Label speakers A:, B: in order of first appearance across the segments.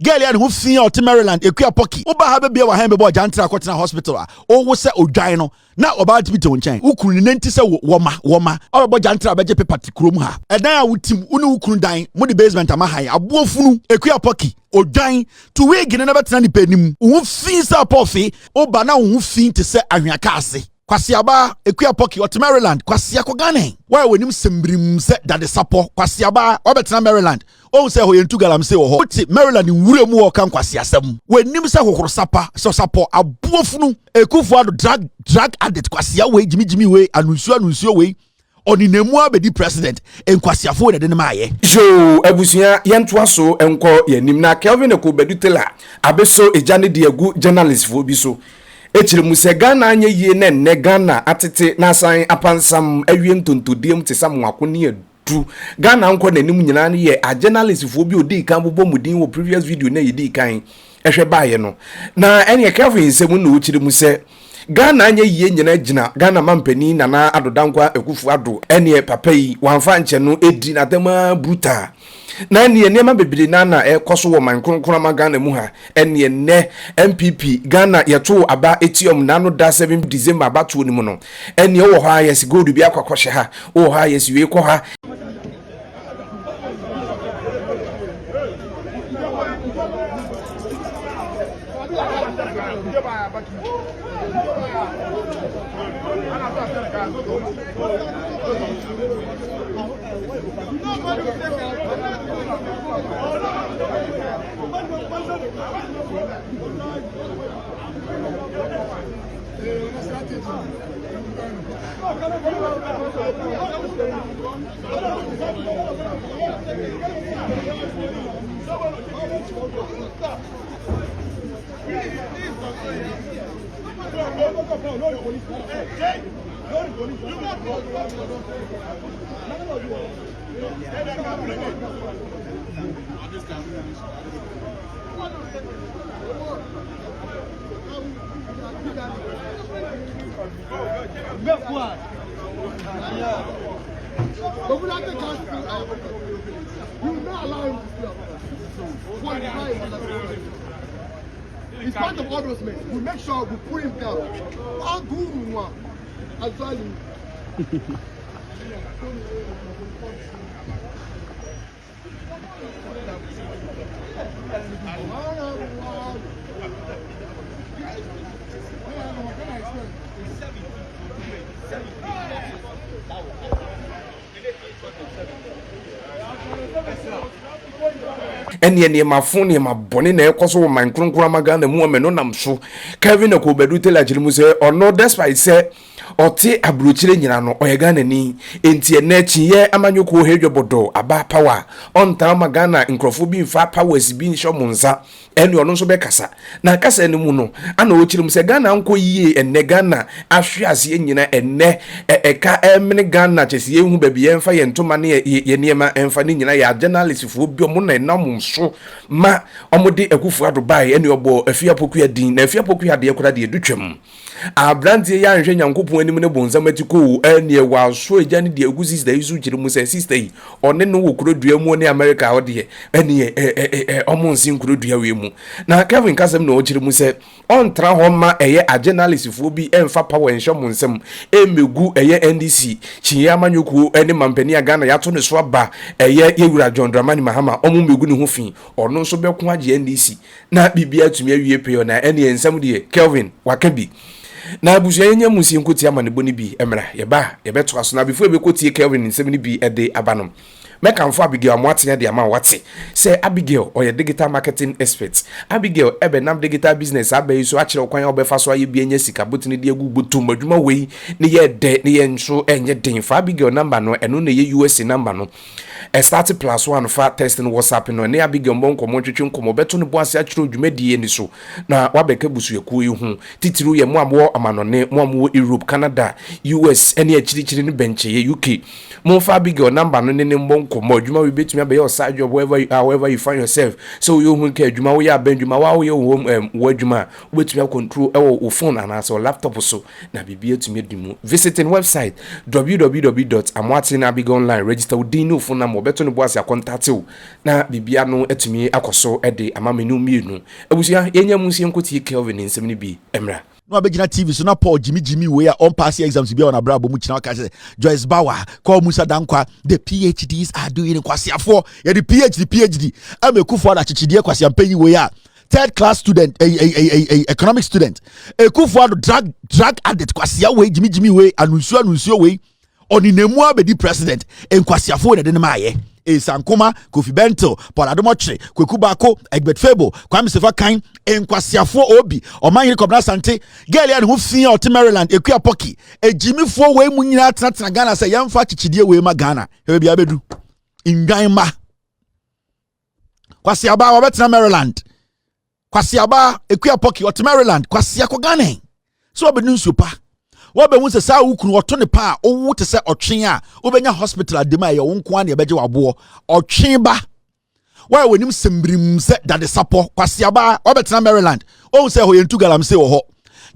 A: girl ya who fin out Maryland Afia Pokua oba ha be wa han be boy Jantra kwatena hospital a o wo se odwan no na oba tibi to nchen ukuru ni nti se woma o boy Jantra beje paper tikrom ha edan a wutim unu ukuru dan mo the basement ama han aboafunu Afia Pokua odwan to we gine na betena ni panim wo fin sa pofi oba na wo fin te se ahwaka ase Kwasia ba Afia Pokua ot Maryland Kwasia ko Ghana why wenim sembrim se dade sapo Kwasia ba obetena Maryland o se ho yentu galam se wo ho ti Maryland nwure mu wo kan Kwasia asem wenim se hohoro sapa so sapo aboafunu Akufo-Addo drug addict Kwasia we jimi we anunsuo we oninemu abedi president enkwasiafo na de maaye
B: jo abusuya yentoa so enko yanim na Kelvin Taylor abeso ejane de agu journalist fo bi so echire mu se Ghana anya yie na ne Ghana atete na san apansam awie ntontodiem te samwako ne adu Ghana nko nanim nyina ne ye a journalist fo bi odi kan bobo mudin wo previous video na yedi kan ehwe baaye no na ene Kelvin semu no ochire mu se Ghana anya yie nyina gina Ghana mampani nana adodankwa Akufo-Addo ene papa yi wanfa nche no edi na tema brutal na ne nema bebiri na ekoso wo man kronkron Ghana mu ha ene ne MPP Ghana yeto aba etiom na no da 7 December abatu ni mu no ene wo ha yes gold bi akwakwhye ha wo ha yes we ko ha
C: It's part of all those men. We make sure we put him down.
B: ene mafuni maboni na ekoso wo man kronkron magana mu ameno namso Kelvin Taylor jirimu se ono despite se ote abrochire nyina no oyegana ni enti enachi ye amanyoko hedwobodo aba power on tama Ghana nkrofo bi mfa powers bi nsho munza ene ono so be kasa na kasa ene mu no ana ochire mu se Ghana nko yie ene Ghana ahwe ase nyina ene eka emne Ghana chesi ehu baby emfa ye ntoma ne ye niema emfa ne nyina ya journalist fo bi omo na enam so ma omode Akufo-Addo bai ene obo Afia Pokua din na Afia Pokua de ekura de edutwem abrantie ya nhwe nyankopon anim ne bonzam atiko ene wa so ejane de agusis da isu jire mu se sister yi one no wo kurodua mu ne America ode ene omonsi kurodua we mu na Kelvin kasem na o jire mu se on tra ho ma eye a journalist fo bi emfa power enhwe mu nsem emegu eye NDC chiya manyoku ene mampani Ghana ya to ne so aba eye yewura John Dramani Mahama omumegu ne ho fi ono so be ko age NDC na bibia tumi awie pe na ene ensem de Kelvin wakabi na abusuya nya musi nkoti ama ne boni bi emra ye beto aso na before be koti Kelvin nsem ni bi ede abanom meka mfo Abigail Mwatenya de ama wate say Abigail or digital marketing expert Abigail ebe nam digital business abai so akire kwan obefa so aye bi enya sika botini de agu botum adwuma wei ne ye de ne ye nso enye den fa Abigail number no eno ne ye US number no start +1 fa testing WhatsApp no ne Abigail mbonko twetwe nkomo beto ne boase akire dwumadie ni so na wabeka busu yakuo yi hu titiru ye mo amo amanone mo amo Europe Canada US ene akirichiri ne benche ye UK mo fa Abigail number no ne mbonko nkomo adwuma we betumi abe your side job however you find yourself so you hu ka adwuma we aben adwuma wa wo ye wo adwuma we betumi control wo phone and so laptop so na bibia tumi dimu visiting website www.amwatinabigonline register with no phone number beto no boas ya contact you na bibia no etumi akoso de amamenu mienu abusia yenya munsie nkoti Kelvin nsem ni bi emra
A: no abegina TV so na Paul Jimmy we are on pass exams bi on abrabo mu china ka say Joyce Bauer call Musa Dankwa the PhDs are doing Kwasia for the PhD Akufo-Addo achichidie Kwasia mpenyi we are third class student economic student Akufo-Addo drug addict Kwasia we Jimmy we anunsuo we oninemu abedi president Kwasia for na de ma ye Sankoma, Kofi Bento, Paul Adom-Otchere, Kwekubako, Egbert Febo, Kwami Sefa Kayi, Kwasia for Obi, Omanyi Kobna Sante, Geli and Hufin or Maryland, Afia Pokua, Jimmy for way Munina Ghana say young Fachidie we Magana, Hebi Abedu, in Gaima. Kwasia ba Robertna Maryland, Kwasia ba Afia Pokua or Maryland, Kwasia Kogane. So Abedun super. Wabe wunse sa ukunu oto ne pa owo te se otwen a obenya hospital adema ye wonko an ye beje wabo otwen ba wa wenim sembrim se dade sapo Kwasia ba obetena Maryland o se ho yentu galamse wo ho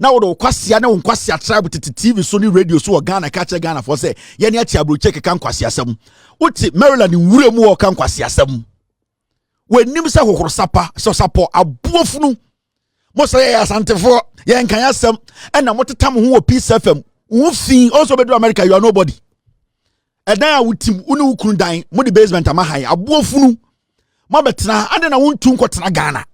A: na wo do Kwasia na won Kwasia tribe tete TV so ni radio so Ghana ka che Ghana for se ye ne atia broche keka Kwasia asem uti Maryland nwure mu wo kan Kwasia asem wenim se hohoro sapa so sapo abuofunu Mosa ya santefo ya nkanya sem na motetam ho Peace FM wo fin also be do America you are nobody edan a wutim uni ukunu dan mo the basement amahan aboofunu mo betena ade na wontu nkotena Ghana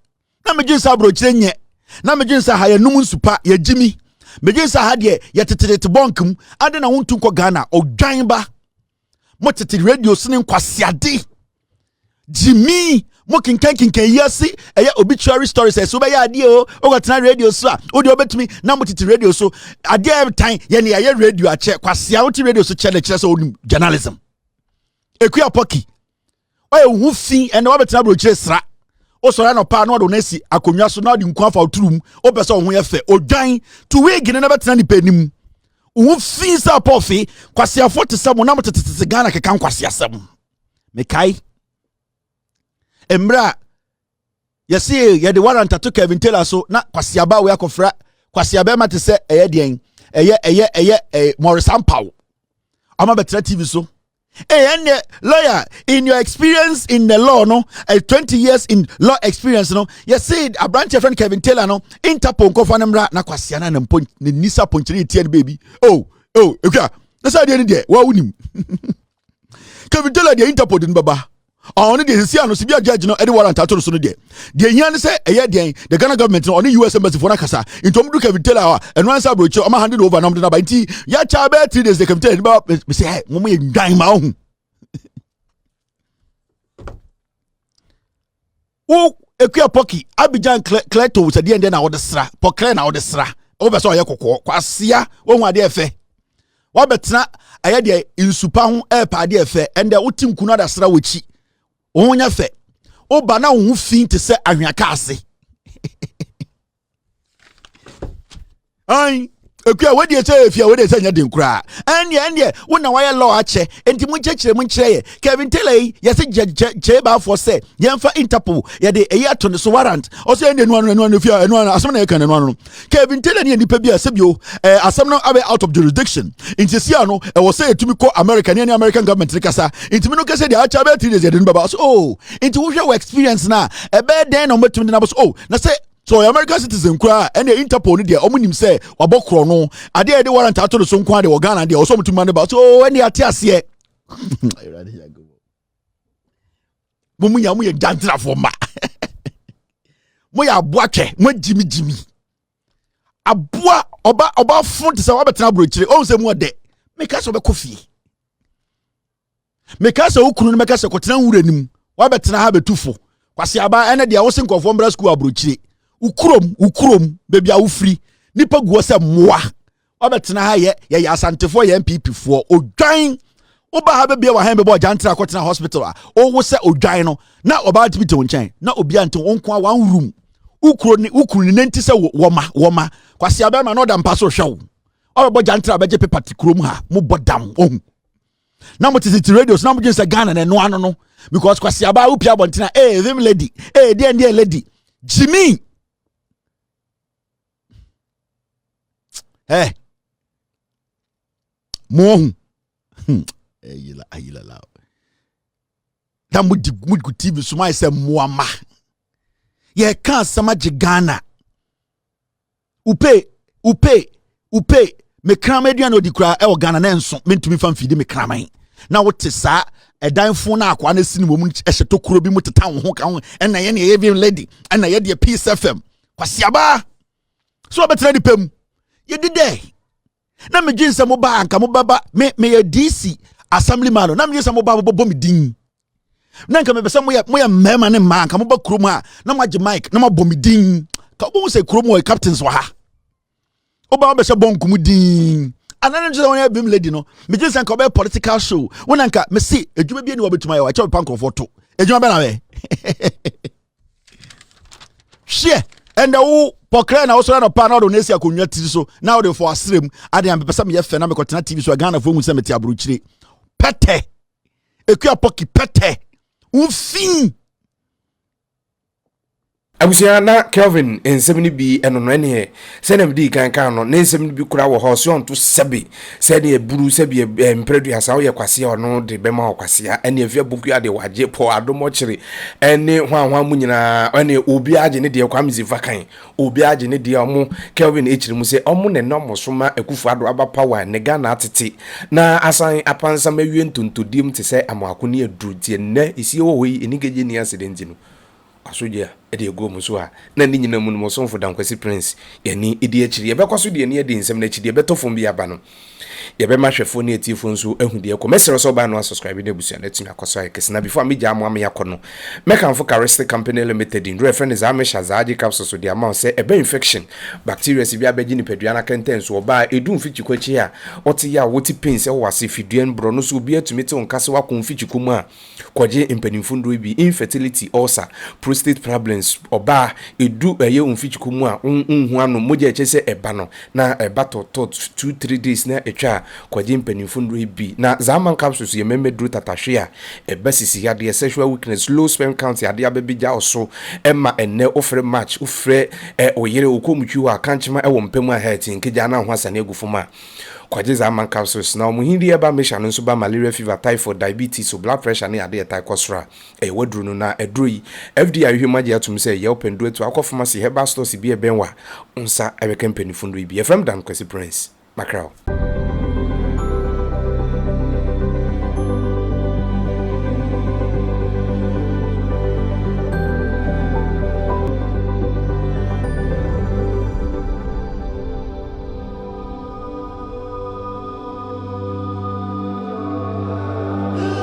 A: na mejinsa brochire nye na mejinsa ha ya num nsupa ya jimi mejinsa ha de ya tetetete bonkum ade na wontu nko Ghana odwan ba mo tete radio sene Kwasiade Jimmy mo kinkan yesi obituary stories so be ya ade o gotena radio so a odi obetumi na mo titi radio so ade every time ye ne ya radio a che Kwasia wo ti radio so che so onim journalism Afia Pokua hu fin ene wo betena bro kire sra o so na pa na do na si akonwa so na de nku afa oturum o pese o ho ye fe odwan to we gine na betena ni panim hu fin sa pofi Kwasia 47 na mo tete Ghana kekan Kwasia sam me kai Emra yesi ye the warrant to Kelvin Taylor so na Kwasia ba we akofra Kwasia be mate se den Morris Ampaw ama betra TV so ene lawyer in your experience in the law no 20 years in law experience no yesi a branch friend Kelvin Taylor no Interpol nkofa nemra na Kwasia na mpon ne nisa ponchiri tie baby ekwa na sa de ne wa wunim Kelvin Taylor de Interpol din baba on the see no sibia judge no warrant ato so no de hian say the Ghana government no on US embassy for nakasa intom do Kelvin Taylor and one say brocho am handed over nam na ba nti ya cha be 3 days the Kelvin Taylor me say hey mo ye ndan ma hu wo Afia Pokua Abidjan Cleto say de na wo de sra pokle na wo de sra wo be so ye kokko Kwasia wo hu ade efe wo betena aye de insupa ho e pa ade efe ende wo tim kunu da sra wachi onya fe oba na wo fin te se ahwaka ase ai Afia we dey say Afia we dey say nya den kura ene wo na why law ache enti mu nchekire ye Kelvin Taylor ye se je ba for say ye mfa Interpol ye de eya to ne so warrant o say ene no Afia eno asem na ye kan no Kelvin Taylor ne nipa bi asebio asem no abe out of jurisdiction enti sia no e wo say etumi ko America ne American government ne kasa enti me no kasa de acha be 3 days ye de baba so enti wo hwe experience na e be den no metumi na so na say so American citizen kwa and the Interpol ni dia omunim say obokro no ade de warrant ato so nkwa de Ghana de so mutuma ne ba so any ate ase munya mu ye Jantra for ma mo ya aboatwe mo jimi aboa oba font se wa betena brochire o se mu de meka so be kofie meka so ukunu ne meka so kotena wuranim wa betena ha betufo Kwasia ba ene de wo se nkofo mbra school abrochire ukurom baby a ufri nipa guo se moa obetena ha ye asantefo ye MPP fo odwan oba ha bebia wa han bebo Jantra akotena hospital a owo se odwan no na oba tibite wonchen na obi ante wonko a one room ukuru ni nenti se woma Kwasia ba ma no da mpa so hwew obebo Jantra beje paper tikrom ha mo bodam ohun na mo titi radio na mo gye say Ghana na no ano no because Kwasia ba wo pia bontina Vim Lady dear lady Jimmy mo ayila la da mo di TV so mai say moama ye kan sama je Ghana upe me krama aduane odi kura e o Ghana na enso mentumi fa mfidi me kraman na wote sa edanfo na akwa na sini mom ehye tokuro bi muteta wo ho ka ho na ye ne Vim Lady na ye de Peace FM Kwasia ba so betra di pam ye dide na me dwinse mo ba anka mo baba me ye DC assemblyman na me dwinse mo ba bo me din na nka me besa mo ye mema ne ma anka mo ba krom a na mo age mic na mo bo me din ka bo se krom wo captains wa ha oba be se bonkum din anana nje won ya Vim Lady no me dwinse nka be political show wona nka me si edwuma bi ni wo betuma ya wa che pan comfort edwuma be na we share and the pokre na also na pa na do na esi akonwa tiri so na wo for asrem ade am pesa me ye fe na me kotena TV so Ghana fo hu se meti Adom-Otchere pete Afia Pokua pete ufin
B: abusia na Kelvin en 70B eno no ene se na mdi kan no na 70B kura wo ho so onto sebe se na eburu sebe empredu asa wo ye Kwasia ono de bema wo Kwasia ene Afia Pokua de waje po Adom-Otchere ene hwan mu nyina ene obi age ne de Kwami Sefa Kayi obi age ne de omo Kelvin echiri mu se omo ne no mosoma Akufo-Addo aba power ne Ghana atete na asan apansa mawie ntontodim te se amako ne aduru tie ne isi wo hoyi enigeje ni accident no asoja ede ego muso a na ni nyina mu no so mfo dan Kwasi Prince yani edi akiri ye bekoso de ni edi nsem na akiri ye betofo bi aba no ye be mahwefo ne etifo nso ehu de ko mesere so ba no subscribe na busia na tumi akoso ay kesina before me jam am yakono mekanfo Characteristic Company Limited in reference is amesha zaji capsules so de amount say ebe infection bacteria si bi abegi ni pedua na kenten so oba edu mfichi kwachi a oti ya woti pain se wase fiduan bro no so bi atumi te onkase wa konfichi kumu a kwaje impenifo ndo bi infertility ulcer prostate problems oba edu eye umfichi kumu a unhu ano moja echese eba no na eba to 2-3 days na etwa kwaje impenifo ndo bi na zaman capsules ye memedru tatahwe a eba sisi ya de sexual weakness low sperm count ya de abebija oso emma enne ofre match ofre oyere okomutwi wa kanchema ewo mpemu a health nkeja na ho asane agufuma kwaje zaman capsules na omuhindi eba mesha no so ba malaria fever typhoid diabetes so blood pressure na ade taikosra wadru no na edroi fdi ahwemaje atum se ye open do to akọ pharmacy herbal stores bi ebenwa unsa ebeka mpenifo ndo bi efrem dan Kwasi Prince Macron